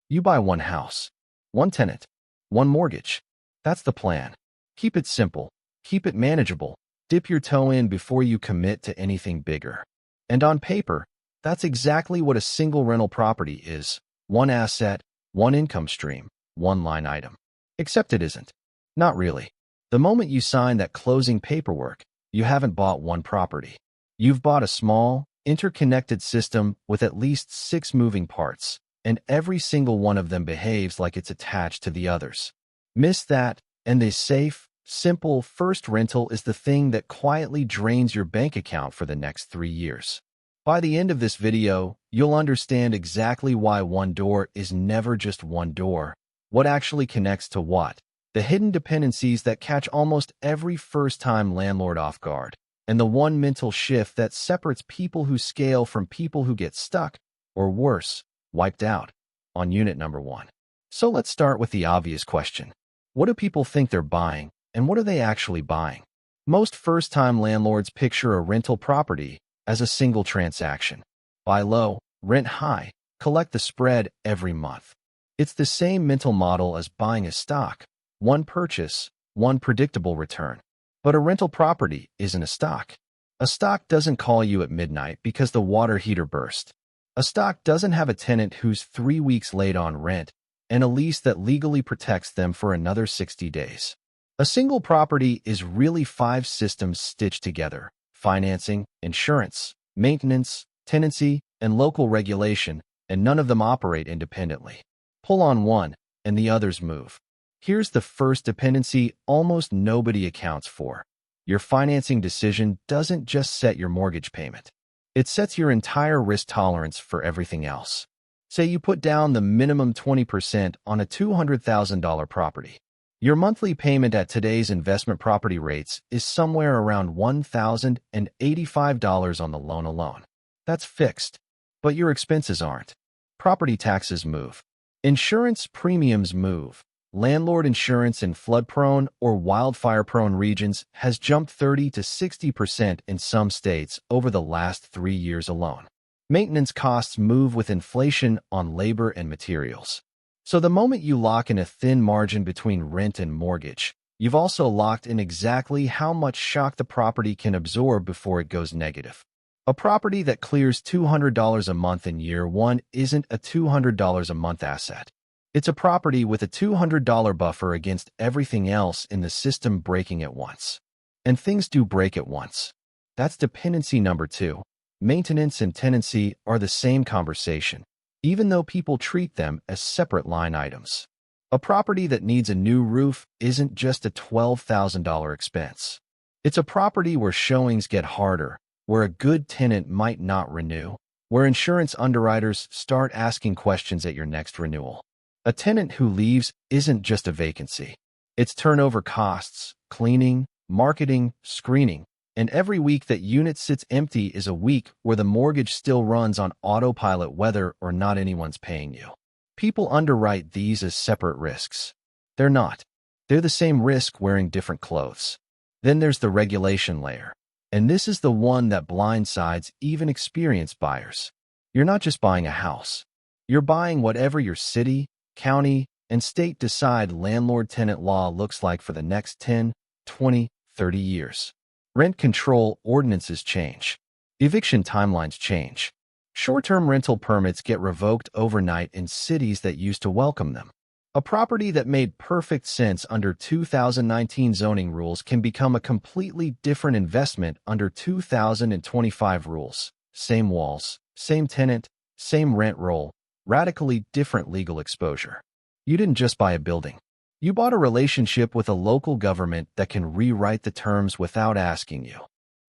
You buy one house, one tenant, one mortgage. That's the plan. Keep it simple. Keep it manageable. Dip your toe in before you commit to anything bigger. And on paper, that's exactly what a single rental property is. One asset, one income stream, one line item. Except it isn't. Not really. The moment you sign that closing paperwork, you haven't bought one property. You've bought a small, interconnected system with at least 6 moving parts, and every single one of them behaves like it's attached to the others. Miss that, and the safe, simple first rental is the thing that quietly drains your bank account for the next 3 years. By the end of this video, you'll understand exactly why one door is never just one door, what actually connects to what, the hidden dependencies that catch almost every first-time landlord off guard, and the one mental shift that separates people who scale from people who get stuck, or worse, wiped out, on unit number 1. So let's start with the obvious question. What do people think they're buying, and what are they actually buying? Most first-time landlords picture a rental property as a single transaction. Buy low, rent high, collect the spread every month. It's the same mental model as buying a stock. One purchase, one predictable return. But a rental property isn't a stock. A stock doesn't call you at midnight because the water heater burst. A stock doesn't have a tenant who's 3 weeks late on rent and a lease that legally protects them for another 60 days. A single property is really 5 systems stitched together: financing, insurance, maintenance, tenancy, and local regulation, and none of them operate independently. Pull on one, and the others move. Here's the first dependency almost nobody accounts for. Your financing decision doesn't just set your mortgage payment. It sets your entire risk tolerance for everything else. Say you put down the minimum 20% on a $200,000 property. Your monthly payment at today's investment property rates is somewhere around $1,085 on the loan alone. That's fixed. But your expenses aren't. Property taxes move. Insurance premiums move. Landlord insurance in flood-prone or wildfire-prone regions has jumped 30 to 60% in some states over the last 3 years alone. Maintenance costs move with inflation on labor and materials. So the moment you lock in a thin margin between rent and mortgage, you've also locked in exactly how much shock the property can absorb before it goes negative. A property that clears $200 a month in year 1 isn't a $200 a month asset. It's a property with a $200 buffer against everything else in the system breaking at once. And things do break at once. That's dependency number 2. Maintenance and tenancy are the same conversation, even though people treat them as separate line items. A property that needs a new roof isn't just a $12,000 expense. It's a property where showings get harder, where a good tenant might not renew, where insurance underwriters start asking questions at your next renewal. A tenant who leaves isn't just a vacancy. It's turnover costs, cleaning, marketing, screening, and every week that unit sits empty is a week where the mortgage still runs on autopilot whether or not anyone's paying you. People underwrite these as separate risks. They're not. They're the same risk wearing different clothes. Then there's the regulation layer. And this is the one that blindsides even experienced buyers. You're not just buying a house. You're buying whatever your city, county, and state decide landlord-tenant law looks like for the next 10, 20, 30 years. Rent control ordinances change. Eviction timelines change. Short-term rental permits get revoked overnight in cities that used to welcome them. A property that made perfect sense under 2019 zoning rules can become a completely different investment under 2025 rules. Same walls, same tenant, same rent roll, radically different legal exposure. You didn't just buy a building. You bought a relationship with a local government that can rewrite the terms without asking you.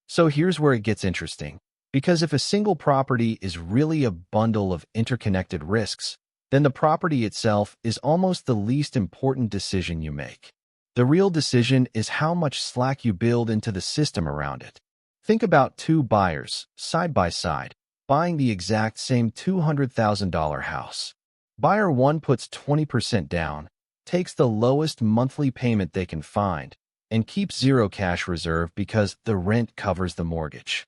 So here's where it gets interesting. Because if a single property is really a bundle of interconnected risks, then the property itself is almost the least important decision you make. The real decision is how much slack you build into the system around it. Think about 2 buyers, side by side, buying the exact same $200,000 house. Buyer 1 puts 20% down, takes the lowest monthly payment they can find, and keeps zero cash reserve because the rent covers the mortgage.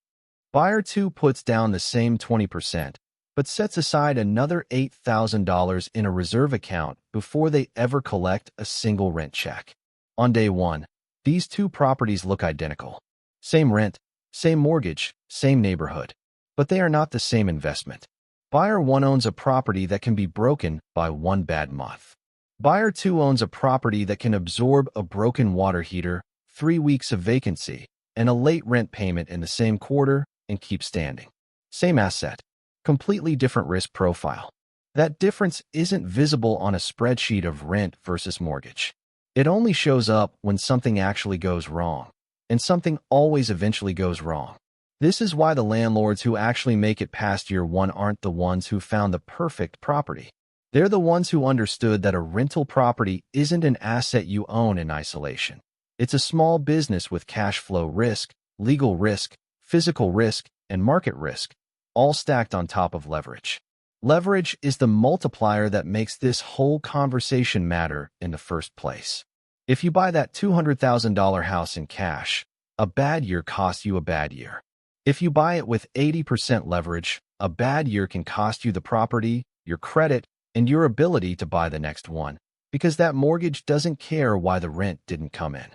Buyer 2 puts down the same 20%, but sets aside another $8,000 in a reserve account before they ever collect a single rent check. On day one, these two properties look identical. Same rent, same mortgage, same neighborhood. But they are not the same investment. Buyer 1 owns a property that can be broken by one bad month. Buyer 2 owns a property that can absorb a broken water heater, 3 weeks of vacancy, and a late rent payment in the same quarter and keep standing. Same asset, completely different risk profile. That difference isn't visible on a spreadsheet of rent versus mortgage. It only shows up when something actually goes wrong, and something always eventually goes wrong. This is why the landlords who actually make it past year one aren't the ones who found the perfect property. They're the ones who understood that a rental property isn't an asset you own in isolation. It's a small business with cash flow risk, legal risk, physical risk, and market risk, all stacked on top of leverage. Leverage is the multiplier that makes this whole conversation matter in the first place. If you buy that $200,000 house in cash, a bad year costs you a bad year. If you buy it with 80% leverage, a bad year can cost you the property, your credit, and your ability to buy the next one, because that mortgage doesn't care why the rent didn't come in.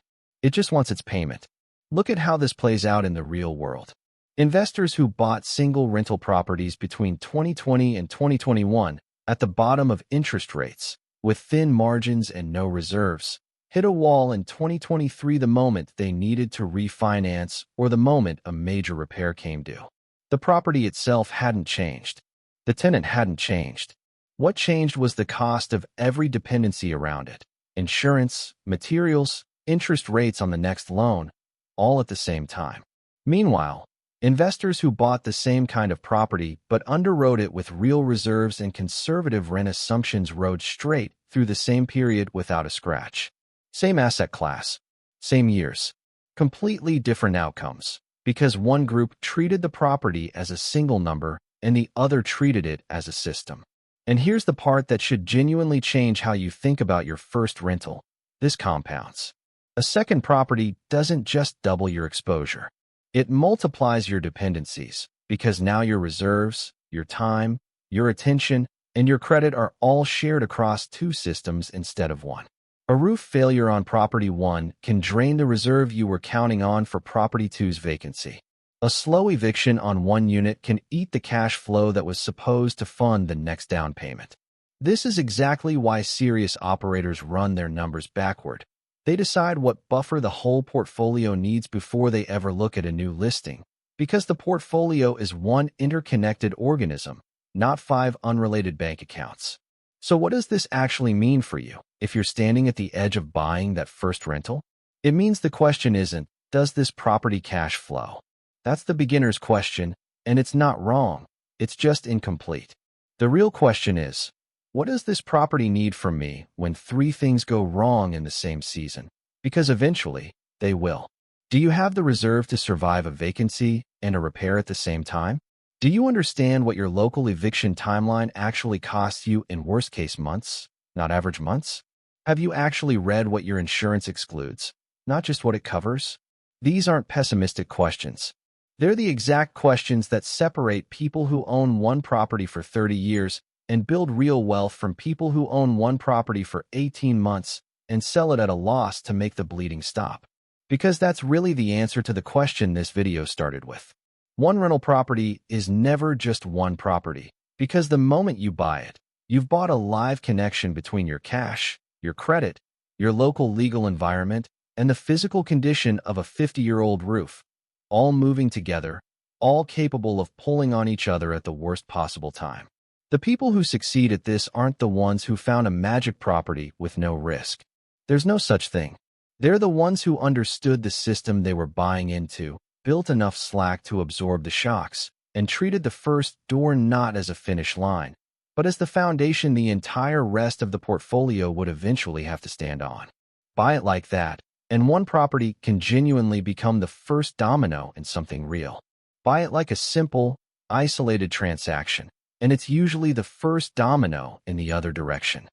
It just wants its payment. Look at how this plays out in the real world. Investors who bought single rental properties between 2020 and 2021 at the bottom of interest rates, with thin margins and no reserves, hit a wall in 2023 the moment they needed to refinance or the moment a major repair came due. The property itself hadn't changed. The tenant hadn't changed. What changed was the cost of every dependency around it: insurance, materials, interest rates on the next loan, all at the same time. Meanwhile, investors who bought the same kind of property but underwrote it with real reserves and conservative rent assumptions rode straight through the same period without a scratch. Same asset class, same years, completely different outcomes, because one group treated the property as a single number and the other treated it as a system. And here's the part that should genuinely change how you think about your first rental. This compounds. A second property doesn't just double your exposure. It multiplies your dependencies, because now your reserves, your time, your attention, and your credit are all shared across two systems instead of one. A roof failure on property 1 can drain the reserve you were counting on for property 2's vacancy. A slow eviction on one unit can eat the cash flow that was supposed to fund the next down payment. This is exactly why serious operators run their numbers backward. They decide what buffer the whole portfolio needs before they ever look at a new listing, because the portfolio is one interconnected organism, not 5 unrelated bank accounts. So what does this actually mean for you if you're standing at the edge of buying that first rental? It means the question isn't, does this property cash flow? That's the beginner's question, and it's not wrong. It's just incomplete. The real question is, what does this property need from me when 3 things go wrong in the same season? Because eventually, they will. Do you have the reserve to survive a vacancy and a repair at the same time? Do you understand what your local eviction timeline actually costs you in worst-case months, not average months? Have you actually read what your insurance excludes, not just what it covers? These aren't pessimistic questions. They're the exact questions that separate people who own one property for 30 years and build real wealth from people who own one property for 18 months and sell it at a loss to make the bleeding stop. Because that's really the answer to the question this video started with. One rental property is never just one property, because the moment you buy it, you've bought a live connection between your cash, your credit, your local legal environment, and the physical condition of a 50-year-old roof, all moving together, all capable of pulling on each other at the worst possible time. The people who succeed at this aren't the ones who found a magic property with no risk. There's no such thing. They're the ones who understood the system they were buying into, built enough slack to absorb the shocks, and treated the first door not as a finish line, but as the foundation the entire rest of the portfolio would eventually have to stand on. Buy it like that, and one property can genuinely become the first domino in something real. Buy it like a simple, isolated transaction, and it's usually the first domino in the other direction.